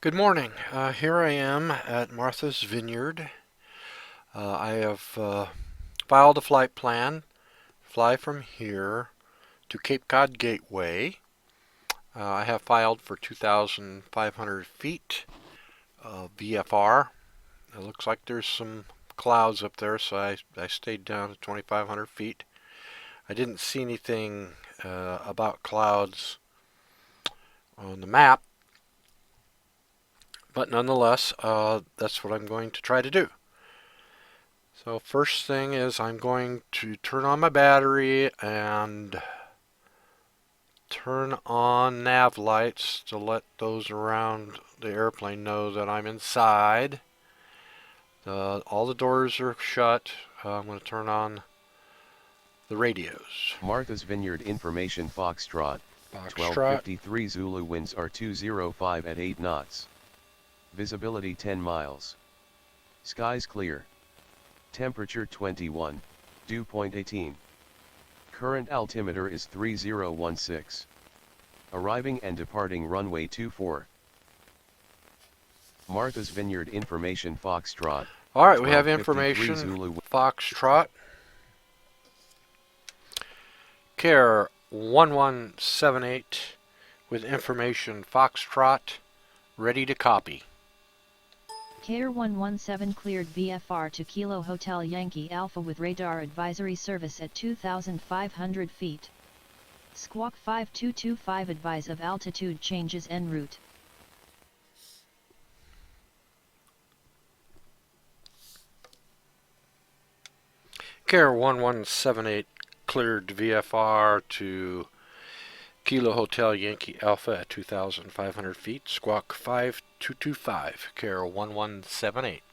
Good morning. Here I am at Martha's Vineyard. I have filed a flight plan, fly from here to Cape Cod Gateway. I have filed for 2,500 feet VFR. It looks like there's some clouds up there, so I stayed down to 2,500 feet. I didn't see anything about clouds on the map, but nonetheless, that's what I'm going to try to do. So first thing is I'm going to turn on my battery and turn on nav lights to let those around the airplane know that I'm inside. All the doors are shut. I'm going to turn on the radios. Martha's Vineyard Information Foxtrot. Foxtrot. 1253 Zulu, winds are 205 at 8 knots. Visibility 10 miles. Skies clear. Temperature 21, dew point 18. Current altimeter is 3016. Arriving and departing runway 24. Martha's Vineyard Information Foxtrot. Alright, we have information. Zulu. Foxtrot. Care 1178 with information Foxtrot. Ready to copy. Care 117 cleared VFR to Kilo Hotel Yankee Alpha with radar advisory service at 2,500 feet. Squawk 5225 advise of altitude changes en route. Care 1178 cleared VFR to Kilo Hotel Yankee Alpha at 2,500 feet. Squawk 5225. Care 1178.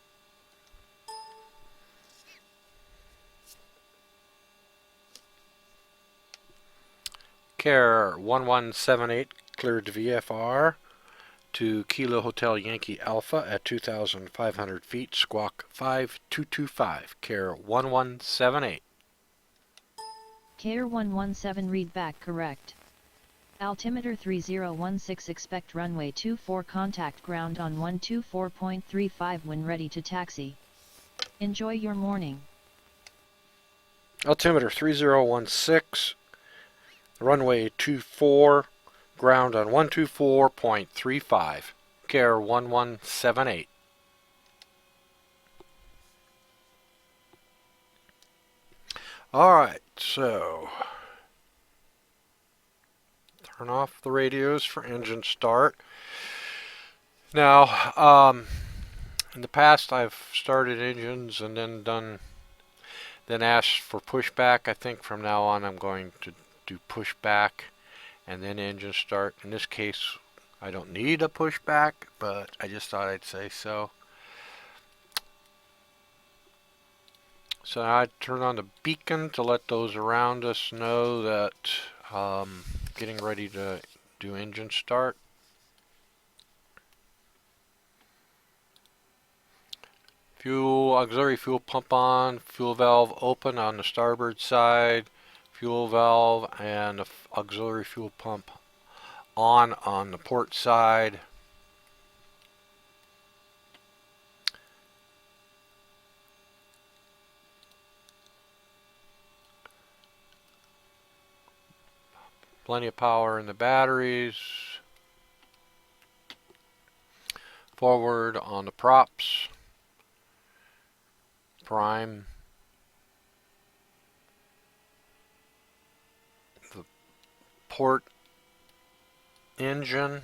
Care 1178 cleared VFR to Kilo Hotel Yankee Alpha at 2,500 feet. Squawk 5225. Care 1178. Care 117 read back correct. Altimeter 3016, expect runway 24, contact ground on 124.35 when ready to taxi. Enjoy your morning. Altimeter 3016, runway 24, ground on 124.35, Care 1178. Alright, so turn off the radios for engine start. Now, in the past I've started engines and then asked for pushback. I think from now on I'm going to do pushback and then engine start. In this case I don't need a pushback, but I just thought I'd say so. So now I turn on the beacon to let those around us know that getting ready to do engine start. Auxiliary fuel pump on, fuel valve open on the starboard side, fuel valve and the auxiliary fuel pump on the port side. Plenty of power in the batteries. Forward on the props. Prime. The port engine.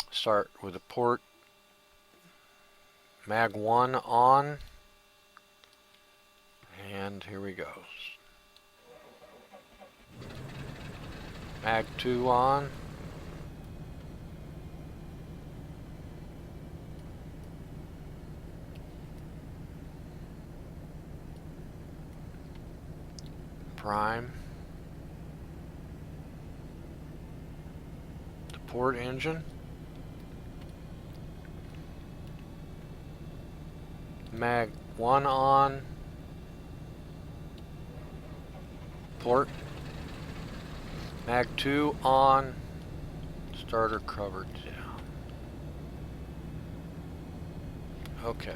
Start with the port mag 1 on. And here we go. Mag 2 on. Prime. The port engine. Mag 1 on. Port. Mag 2 on. Starter covered down. Okay.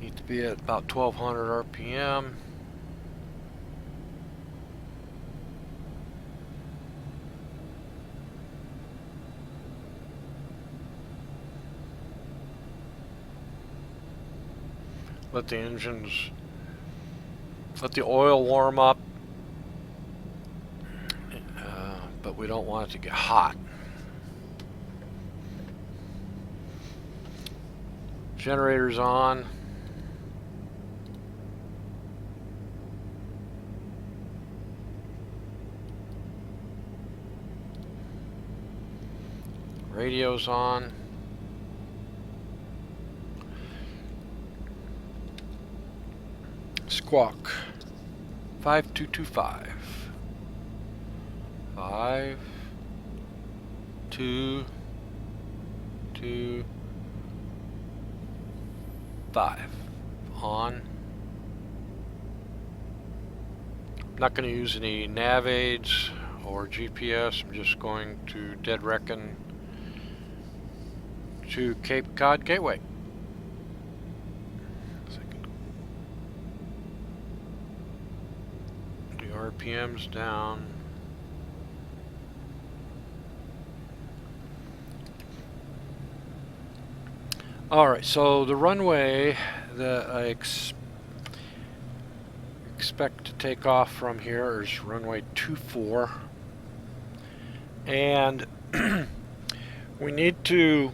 Need to be at about 1200 RPM. Let the engines, let the oil warm up, but we don't want it to get hot. Generator's on. Radio's on. Squawk 5225. 5 2 2 5 on. I'm not going to use any nav aids or GPS. I'm just going to dead reckon to Cape Cod Gateway. The RPM's down. Alright, so the runway that I expect to take off from here is runway 24. And we need to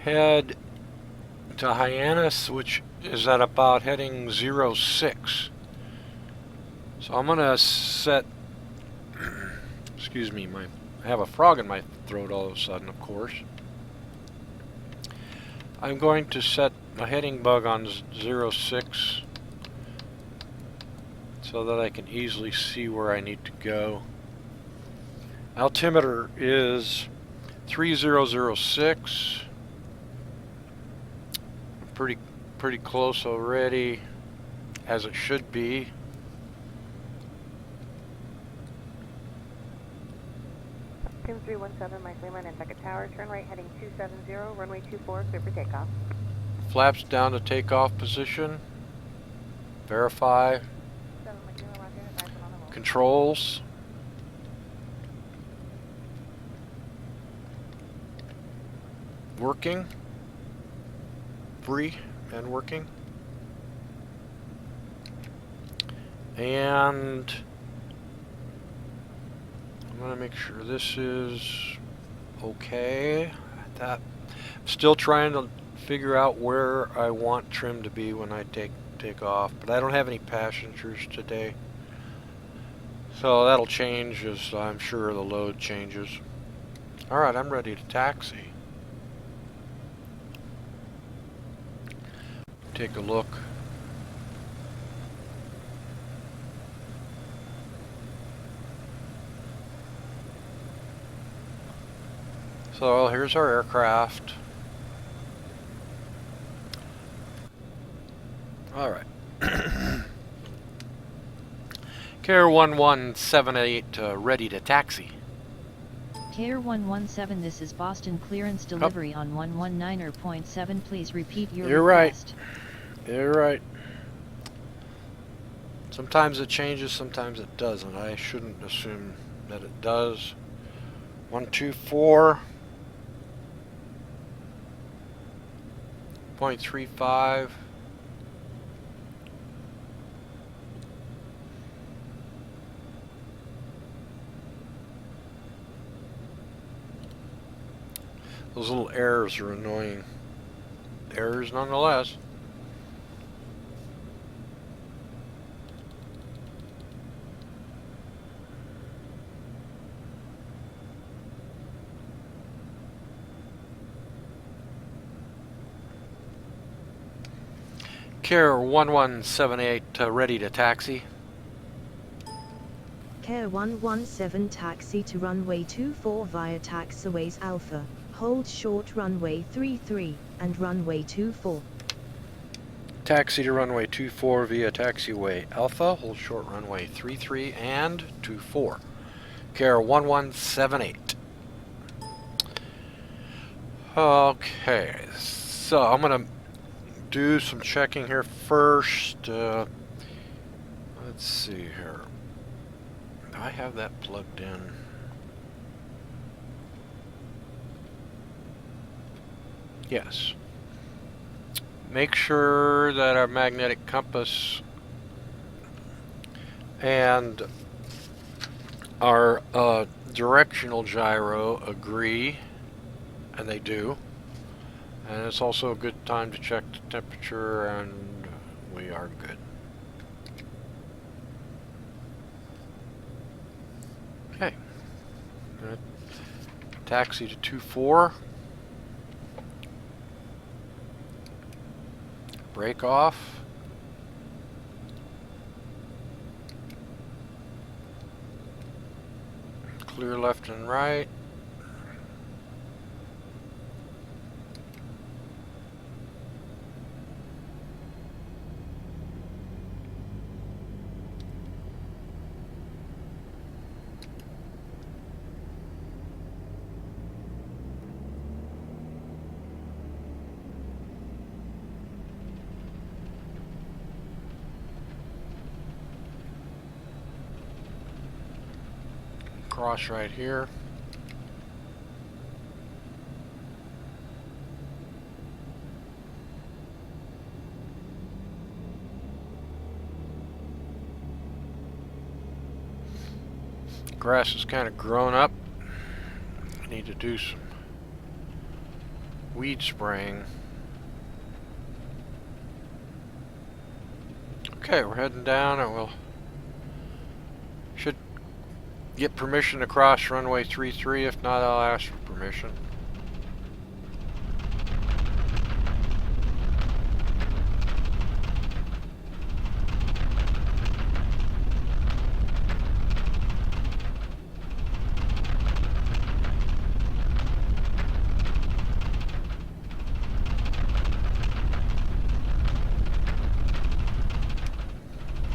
head to Hyannis, which is at about heading 06. So I'm going to set, excuse me, I have a frog in my throat all of a sudden, of course. I'm going to set my heading bug on 06 so that I can easily see where I need to go. Altimeter is 3006. Pretty close already, as it should be. Kim 317, Mike Lima, Nantucket Tower, turn right heading 270, runway 24, clear for takeoff. Flaps down to takeoff position. Verify. 7 Mike Lima, roger, advise them on the roll. Controls. Working. Free and working. And I'm going to make sure this is okay. I'm still trying to figure out where I want trim to be when I take off, but I don't have any passengers today. So that'll change as I'm sure the load changes. Alright, I'm ready to taxi. Take a look. So here's our aircraft. All right. Care 1178 ready to taxi. Care 117, this is Boston clearance delivery on 119.7. Please repeat your request. You're right. Sometimes it changes, sometimes it doesn't. I shouldn't assume that it does. 124.35. Those little errors are annoying. Errors nonetheless. Care 1178 ready to taxi. Care 117 taxi to runway 24 via taxiways Alpha, hold short runway 33 and runway 24. Taxi to runway 24 via taxiway Alpha, hold short runway 33 and 24. Care 1178. Okay, so I'm going to do some checking here first. Let's see here. Do I have that plugged in? Yes. Make sure that our magnetic compass and our directional gyro agree, and they do. And it's also a good time to check the temperature, and we are good. Okay. Taxi to 24. Break off. Clear left and right. Cross right here. Grass has kind of grown up. I need to do some weed spraying. Okay, we're heading down, and we'll should get permission to cross runway 33. If not, I'll ask for permission.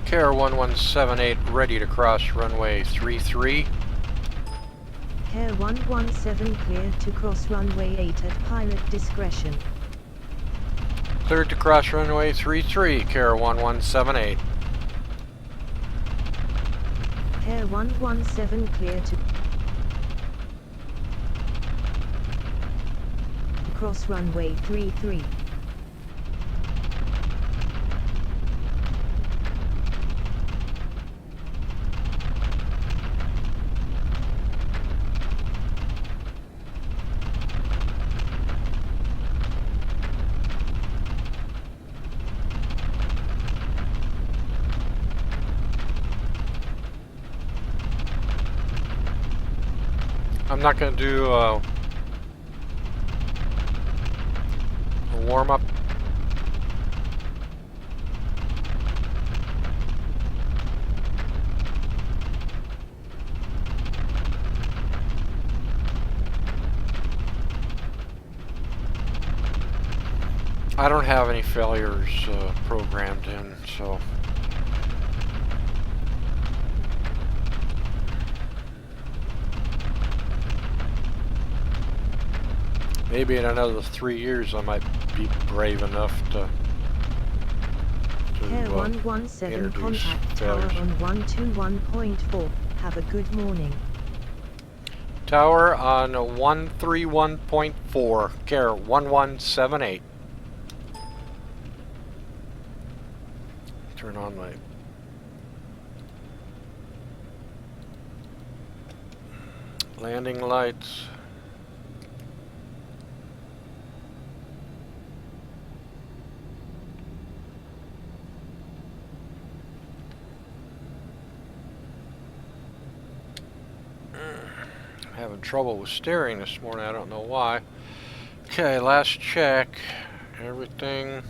Care 1178 ready to cross runway 33. Care 117 clear to cross runway 8 at pilot discretion. Cleared to cross runway 33, Care 1178. Care 117 clear to cross runway 33. I'm not going to do a warm-up. I don't have any failures programmed in, so maybe in another 3 years I might be brave enough to Care 117 introduce contact tower failures. on 121.4. Have a good morning. Tower on 131.4, Care 1178. Turn on my landing lights. Having trouble with steering this morning, I don't know why. Okay, last check. Everything.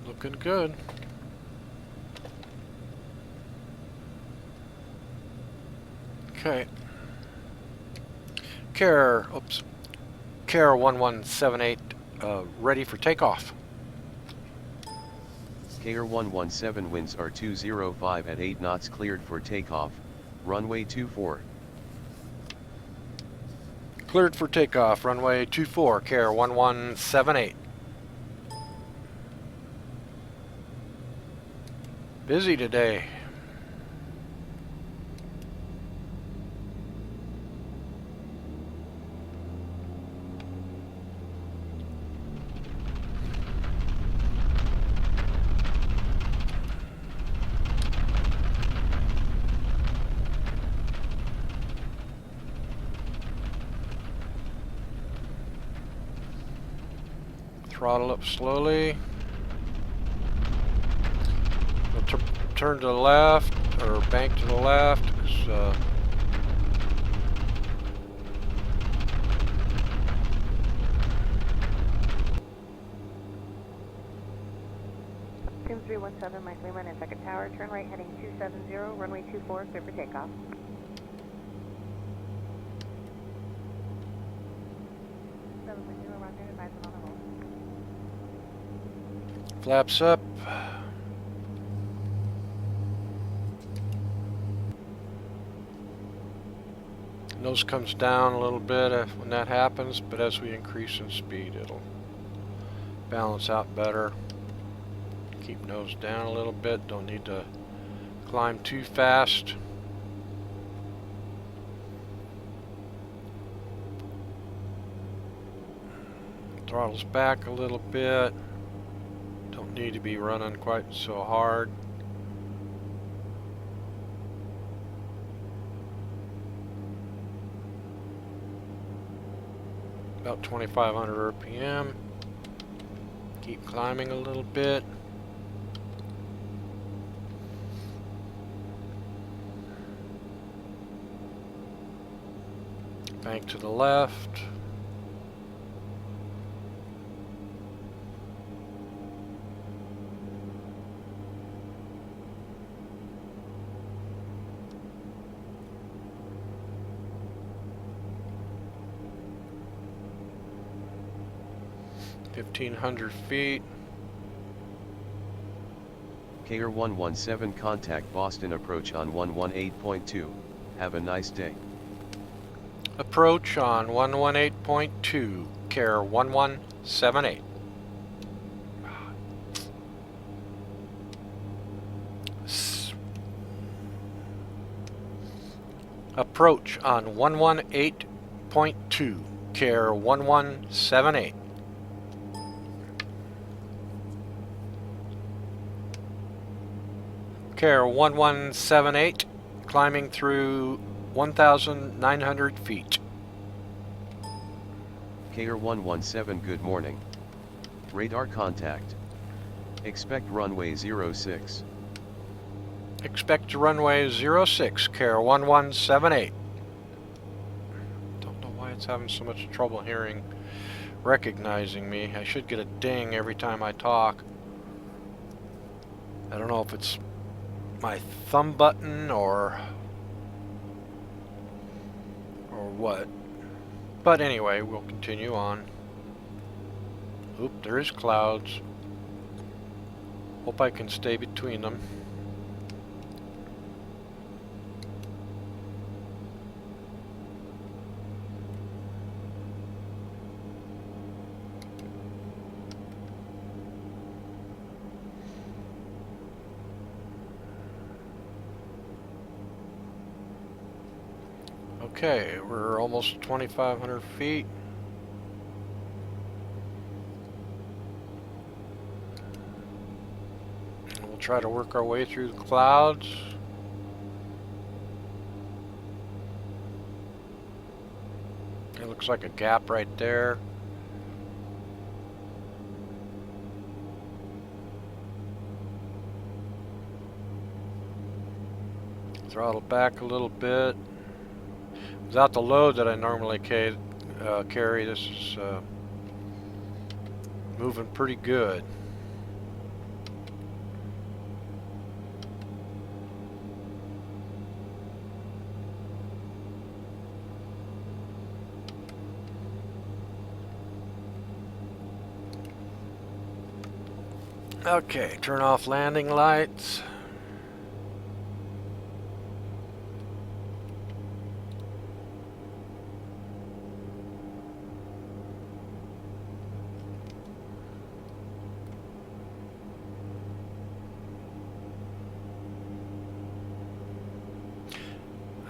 Looking good. Okay. Care 1178 ready for takeoff. Care 117 winds are 205 at 8 knots, cleared for takeoff, runway 24. Cleared for takeoff, runway 24, Care 1178. Busy today. Throttle up slowly. We'll turn to the left, or bank to the left. Team 317, Mike Lima, Nantucket Tower, turn right heading 270, runway 24, clear for takeoff. Roger, advise on the hold. Flaps up. Nose comes down a little bit when that happens, but as we increase in speed, it'll balance out better. Keep nose down a little bit. Don't need to climb too fast. Throttles back a little bit. Don't need to be running quite so hard. About 2,500 RPM. Keep climbing a little bit. Bank to the left. $1,500 feet. Care 117 contact Boston approach on 118.2. Have a nice day. Approach on 118.2, Care 1178. Approach on 118.2, Care 1178. Care 1178, climbing through 1,900 feet. Care 117, good morning. Radar contact. Expect runway 06. Expect runway 06, Care 1178. Don't know why it's having so much trouble recognizing me. I should get a ding every time I talk. I don't know if it's my thumb button or what. But anyway, we'll continue on. Oop, there is clouds. Hope I can stay between them. Okay, we're almost 2,500 feet. We'll try to work our way through the clouds. It looks like a gap right there. Throttle back a little bit. Without the load that I normally carry, this is moving pretty good. Okay, turn off landing lights.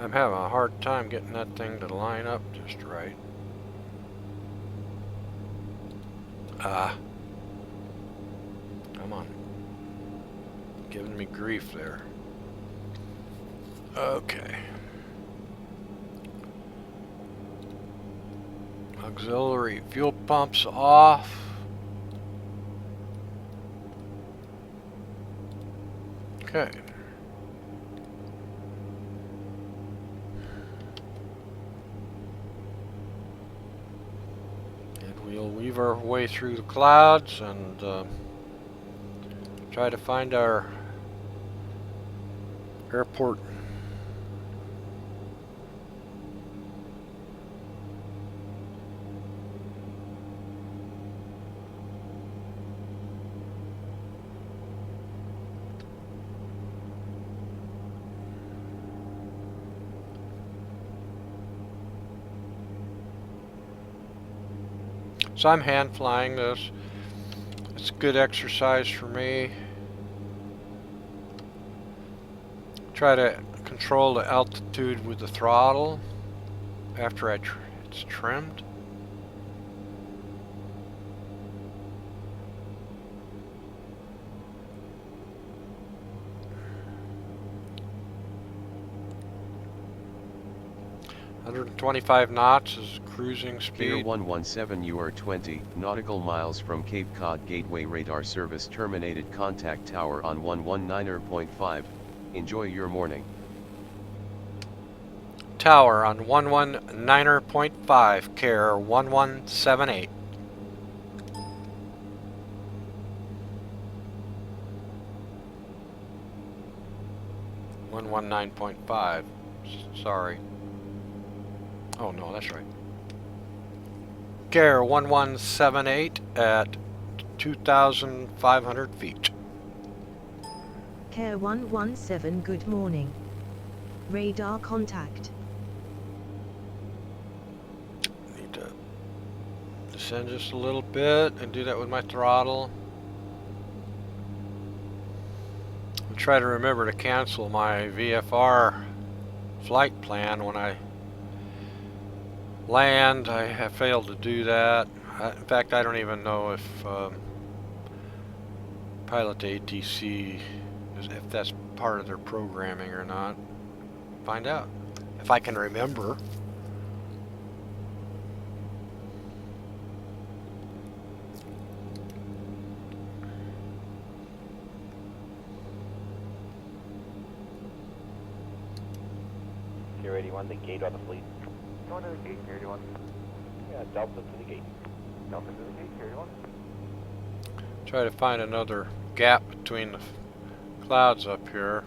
I'm having a hard time getting that thing to line up just right. Come on. Giving me grief there. Okay. Auxiliary fuel pumps off. Okay. And we'll weave our way through the clouds and try to find our airport. So I'm hand flying this. It's good exercise for me. Try to control the altitude with the throttle after it's trimmed. "125 knots is cruising speed." Pier 117, you are 20 nautical miles from Cape Cod Gateway. Radar service terminated. Contact tower on 119.5. Enjoy your morning. Tower on 119.5, care 1178. .5. Sorry. Oh no, that's right. Care 1178 at 2,500 feet. Care 117, good morning. Radar contact. Need to descend just a little bit and do that with my throttle. I'll try to remember to cancel my VFR flight plan when I land. I have failed to do that. In fact, I don't even know if Pilot ATC, if that's part of their programming or not. Find out if I can remember. Pier 81, the gate on the fleet. Going to the gate, Pier 81. Yeah, Delta to the gate. Delta to the gate, Pier 81. Try to find another gap between the clouds up here.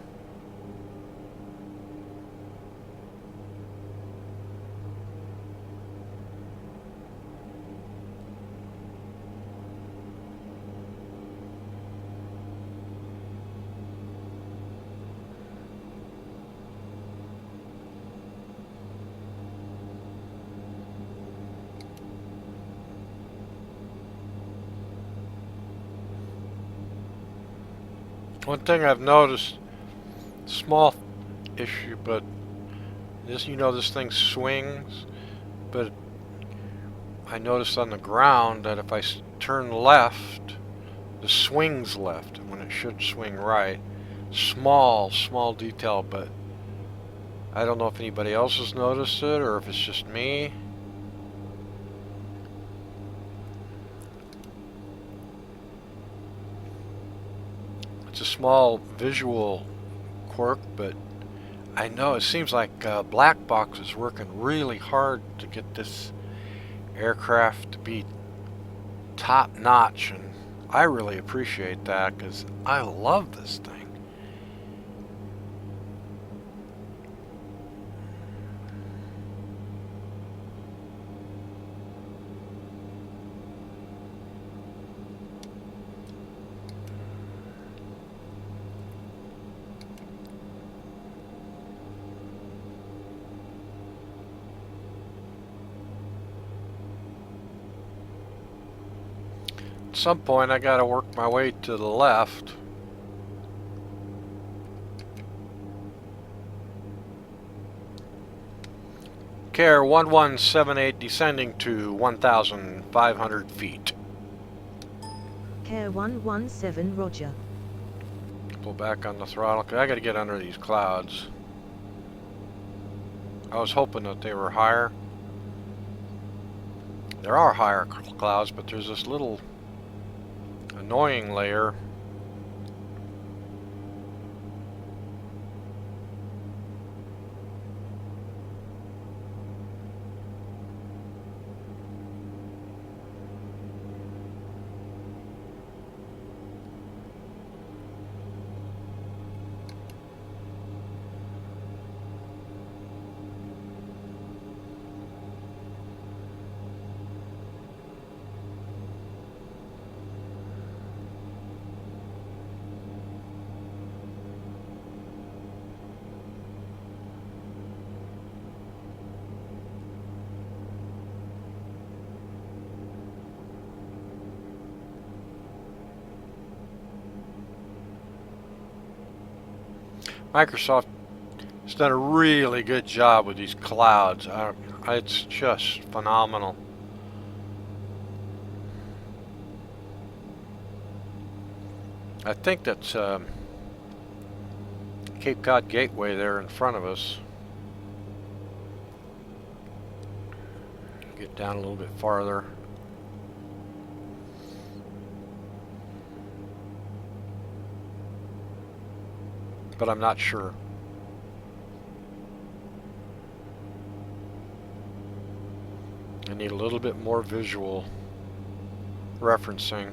One thing I've noticed, small issue, but this, this thing swings, but I noticed on the ground that if I turn left, the swing's left when it should swing right. Small detail, but I don't know if anybody else has noticed it or if it's just me. It's a small visual quirk, but I know it seems like Blackbox is working really hard to get this aircraft to be top notch, and I really appreciate that because I love this thing. At some point I gotta work my way to the left. Care 1178 descending to 1,500 feet. Care 117 Roger. Pull back on the throttle, 'cause I gotta get under these clouds. I was hoping that they were higher. There are higher clouds, but there's this little annoying layer. Microsoft has done a really good job with these clouds. It's just phenomenal. I think that's Cape Cod Gateway there in front of us. Get down a little bit farther. But I'm not sure. I need a little bit more visual referencing.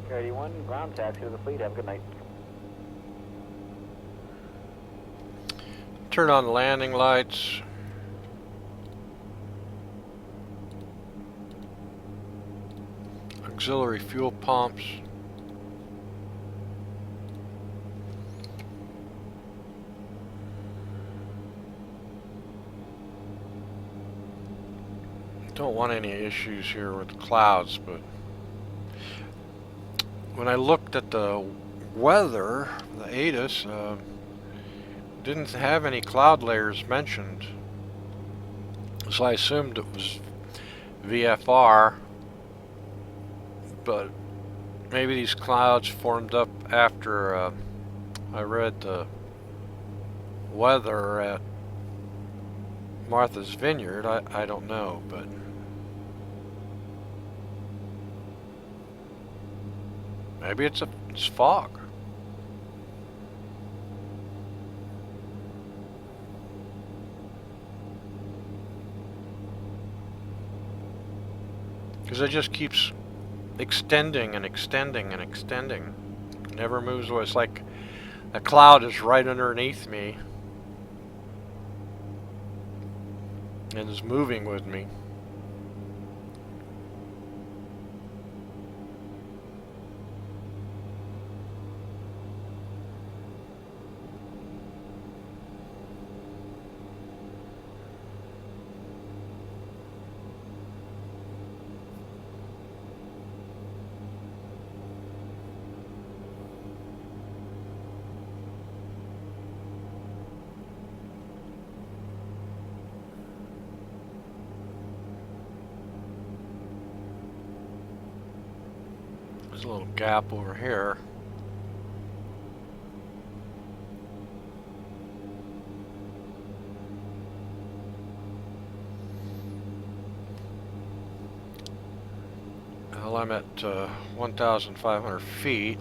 Care 81, ground taxi to the fleet. Have a good night. Turn on the landing lights. Auxiliary fuel pumps. Don't want any issues here with the clouds, but when I looked at the weather, the ATIS didn't have any cloud layers mentioned, so I assumed it was VFR, but maybe these clouds formed up after I read the weather at Martha's Vineyard. I don't know, but maybe it's fog. Because it just keeps extending and extending and extending. It never moves away. It's like a cloud is right underneath me and is moving with me. There's a little gap over here. Well, I'm at 1,500 feet.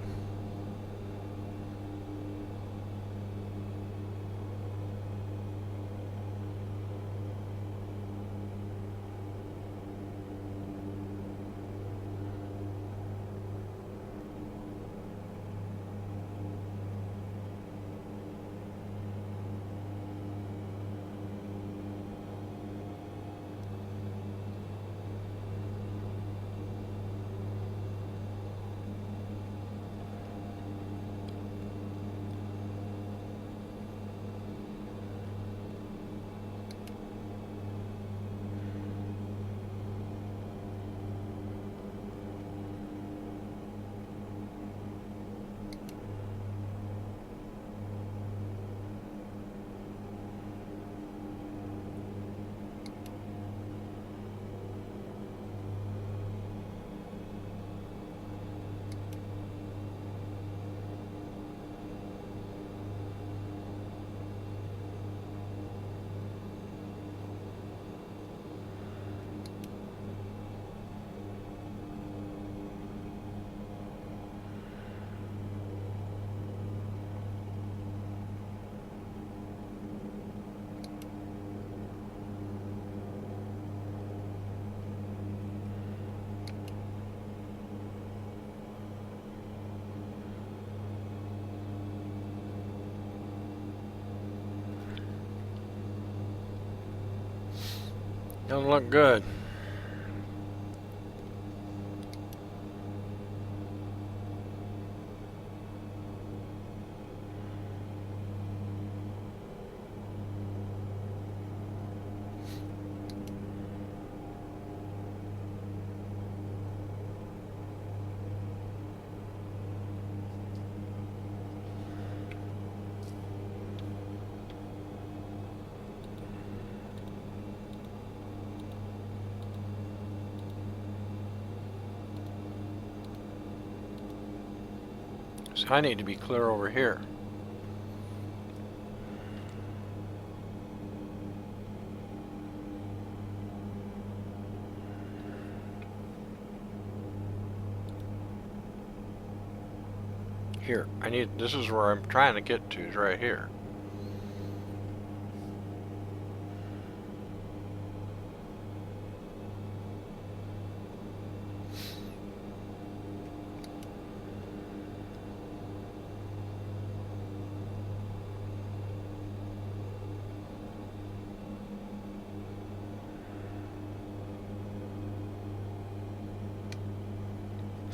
Doesn't look good. So I need to be clear over here. Here, this is where I'm trying to get to, is right here.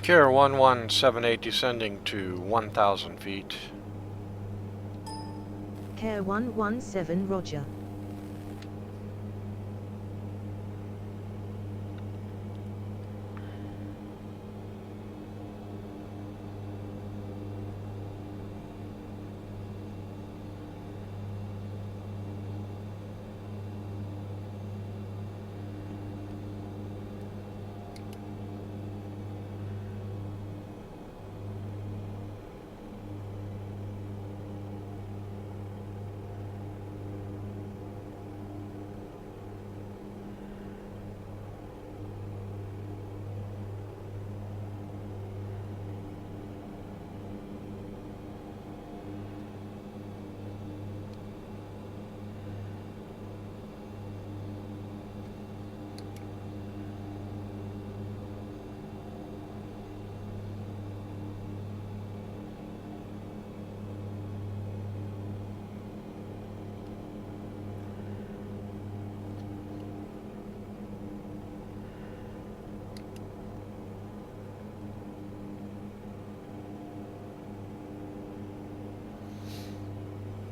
Care 1178 descending to 1,000 feet. Care 117 Roger.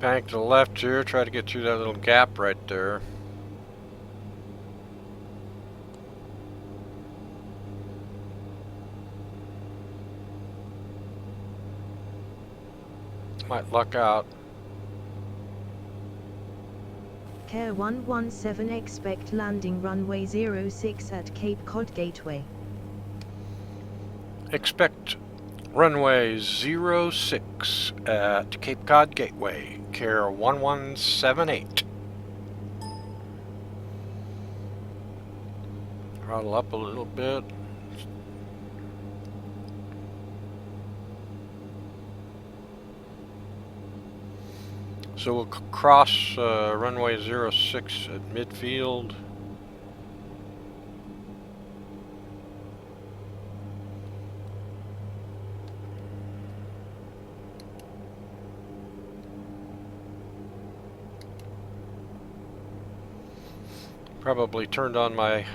Bank to the left here, try to get through that little gap right there. Might luck out. Care 117 expect landing runway 06 at Cape Cod Gateway. Expect runway 06 at Cape Cod Gateway, care 1178. Throttle up a little bit. So we'll cross runway 06 at midfield. Probably turned on my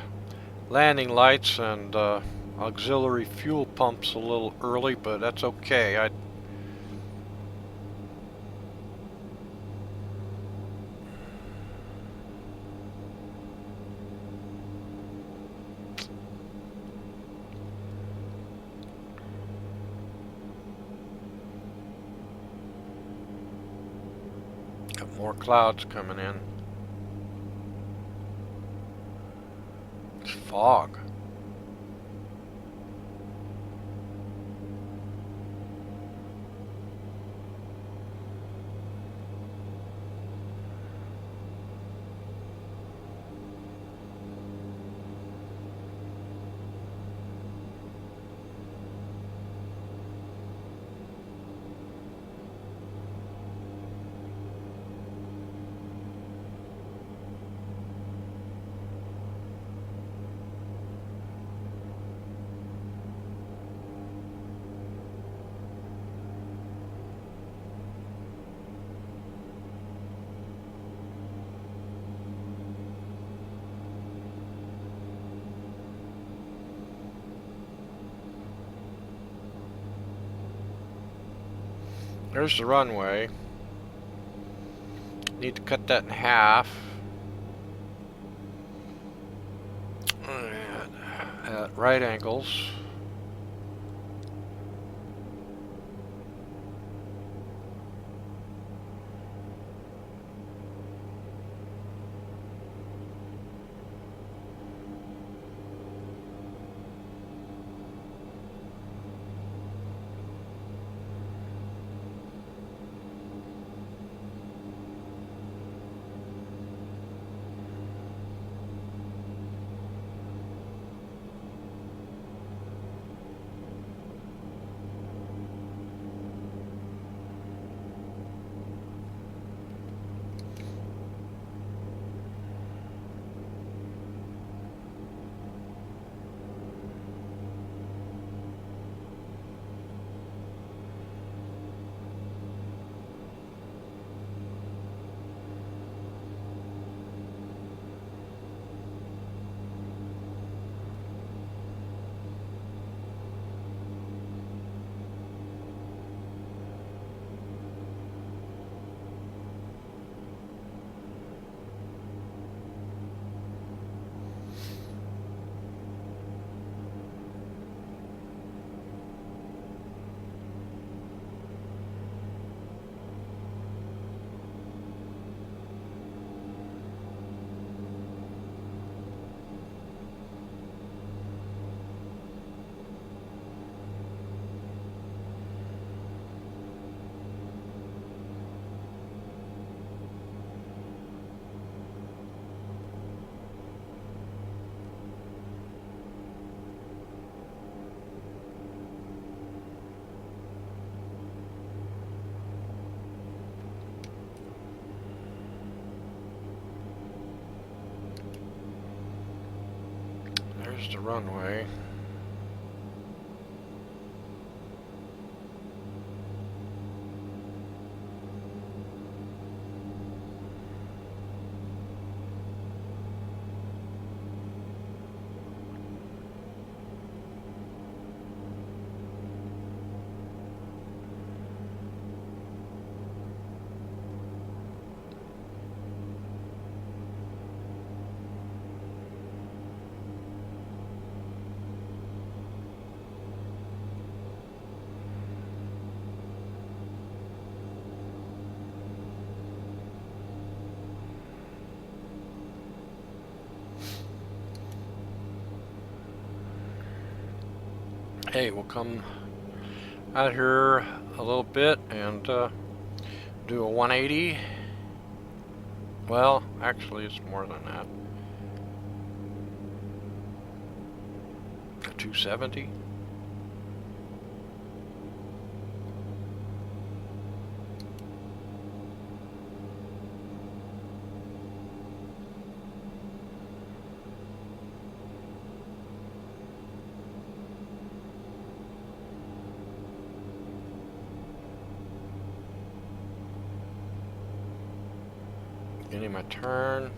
landing lights and auxiliary fuel pumps a little early, but that's okay. Got more clouds coming in. It's fog. There's the runway. Need to cut that in half. At right angles. There's the runway. Hey, we'll come out here a little bit and do a 180. Well, actually it's more than that. A 270. Getting my turn.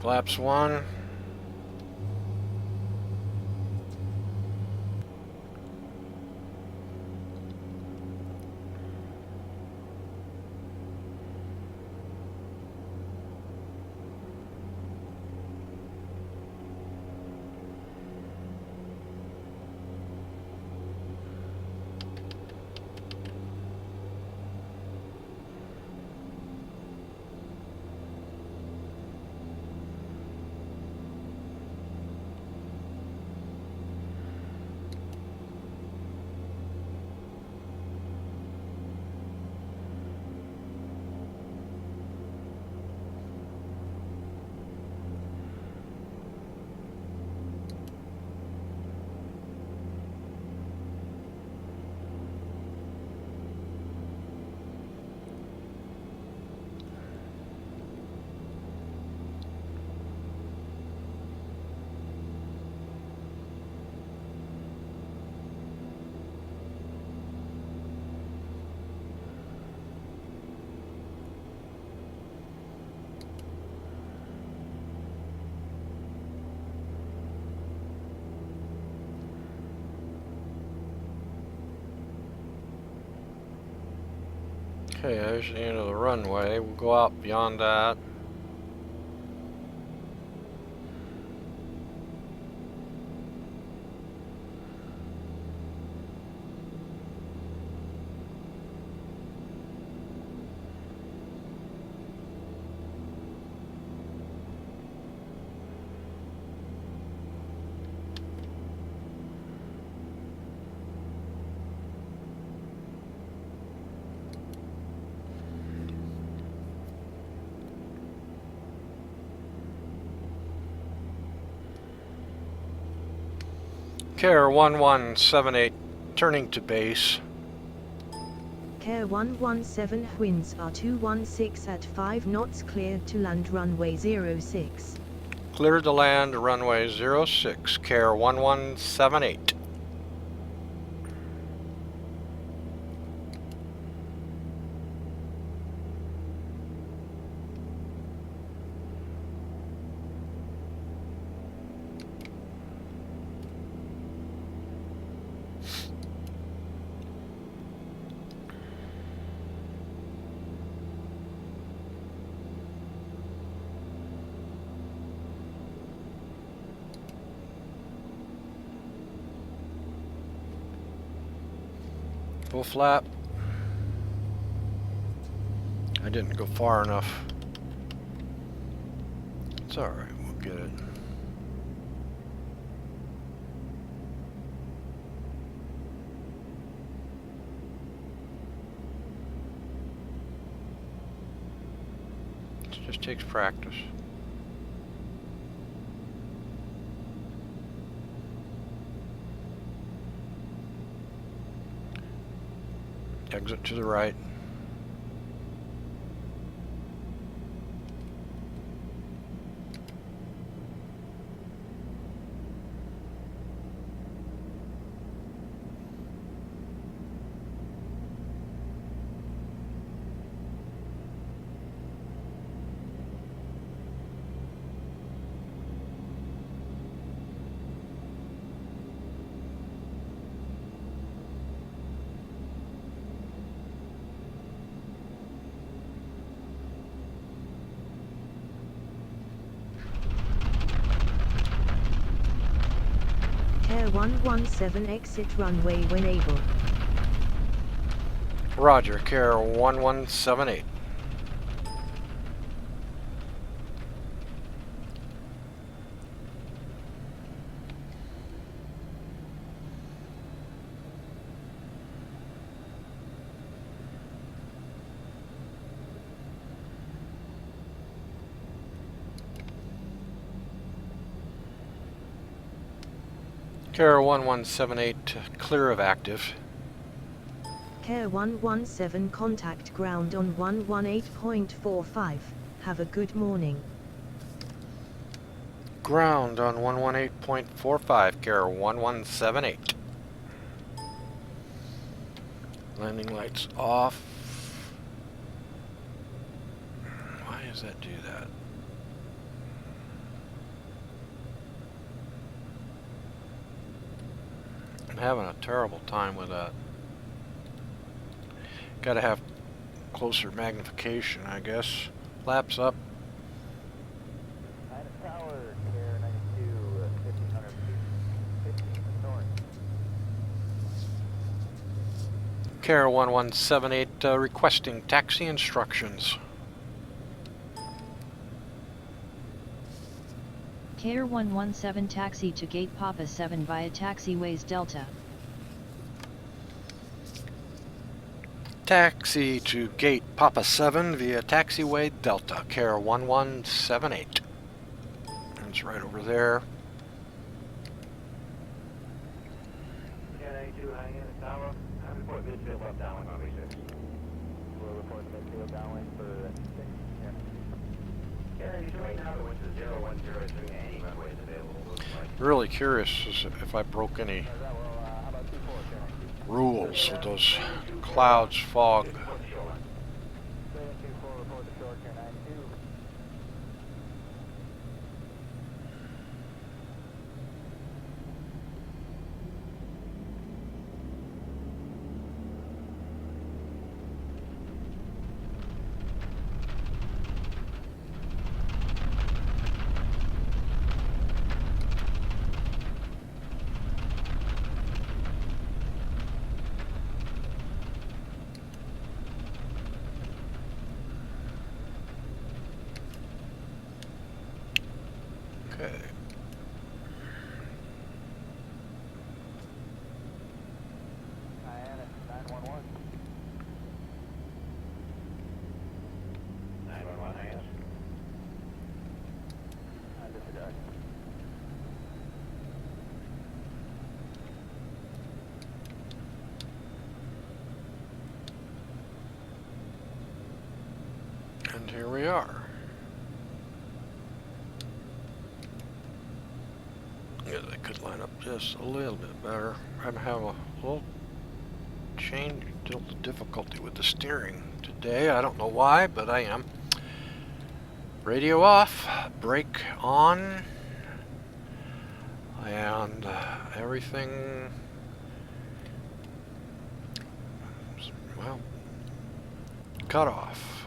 Flaps 1. Okay, there's the end of the runway. We'll go out beyond that. Care 1178, turning to base. Care 117, winds are 216 at 5 knots, cleared to land runway 06. Cleared to land runway 06, Care 1178. Full flap. I didn't go far enough. It's alright, we'll get it. It just takes practice. Exit to the right. Care 117, exit runway when able. Roger, Care 1178. Care 1178, clear of active. Care 117, contact ground on 118.45. Have a good morning. Ground on 118.45, Care 1178. Landing lights off. Why does that do that? having a terrible time with that. Gotta have closer magnification, I guess. Flaps up. Tower, Care 92, 1500 feet, 15 north. Care 1178 requesting taxi instructions. Care 117 taxi to Gate Papa 7 via taxiways Delta. Taxi to Gate Papa 7 via taxiway Delta, Care 1178. It's right over there. Care 92, hang in the tower. I report midfield up downwind on V6. We'll report the midfield downwind for 6. Yeah. Care 92, right now the wind is 0103, any runways available. Really curious if I broke any rules with those clouds, fog. Okay. Diana, 911. 911, Diana. Disregard. And here we are. Yeah, they could line up just a little bit better. I'm having a little change, little difficulty with the steering today. I don't know why, but I am. Radio off, brake on, and everything, well, cut off.